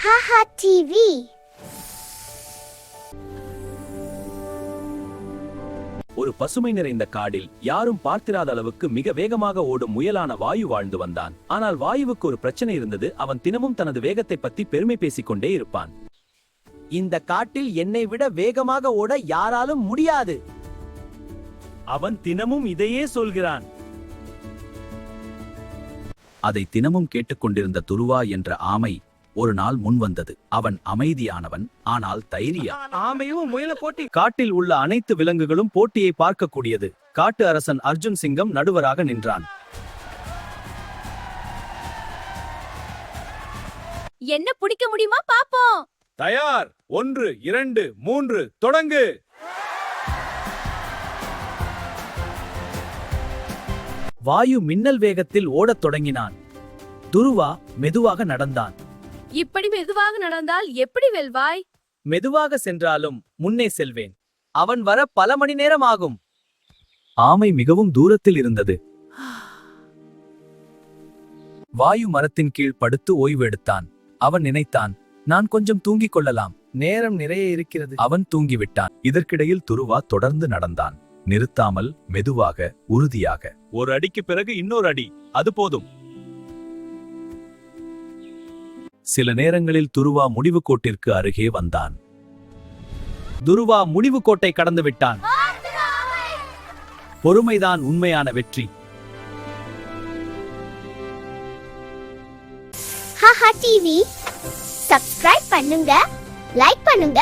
Haha TV. ஒரு பசுமை நிறைந்த காடில் யாரும் பார்த்திராத அளவுக்கு மிக வேகமாக ஓடும் முயலான வாயு வாழ்ந்து வந்தான். ஆனால் வாயுவுக்கு ஒரு பிரச்சனை இருந்தது. அவன் தினமும் தனது வேகத்தை பத்தி பெருமை பேசிக்கொண்டே இருப்பான். இந்த காட்டில் என்னை விட வேகமாக ஓட யாராலும் முடியாது. அவன் தினமும் இதையே சொல்கிறான். அதை தினமும் கேட்டுக்கொண்டிருந்த துருவா என்ற ஆமை ஒரு நாள் முன் வந்தது. அவன் அமைதியானவன், ஆனால் ஆமையும் முயல போட்டி. காட்டில் உள்ள அனைத்து விலங்குகளும் போட்டியை பார்க்கக்கூடியது. காட்டு அரசன் அர்ஜுன் சிங்கம் நடுவராக நின்றான். என்ன பிடிக்க முடியுமா பாப்போம். தயார், 1 2 3 தொடங்கு. வாயு மின்னல் வேகத்தில் ஓடத் தொடங்கினான். துருவா மெதுவாக நடந்தான். இப்படி மெதுவாக நடந்தால் எப்படி வெல்வாய்? மெதுவாக சென்றாலும் முன்னே செல்வேன். அவன் வர பல மணி நேரம் ஆகும். ஆமை மிகவும் தூரத்தில் இருந்தது. வாயு மரத்தின் கீழ் படுத்து ஓய்வு எடுத்தான். அவன் நினைத்தான், நான் கொஞ்சம் தூங்கிக் கொள்ளலாம். நேரம் நிறைய இருக்கிறது. அவன் தூங்கிவிட்டான். இதற்கிடையில் துருவா தொடர்ந்து நடந்தான். நிறுத்தாமல், மெதுவாக, உறுதியாக. ஒரு அடிக்கு பிறகு இன்னொரு அடி, அது போதும். சில நேரங்களில் துருவா முடிவு கோட்டிற்கு அருகே வந்தான். துருவா முடிவு கோட்டை கடந்து விட்டான். பொறுமைதான் உண்மையான வெற்றி. Haha TV. Subscribe பண்ணுங்க, லைக் பண்ணுங்க.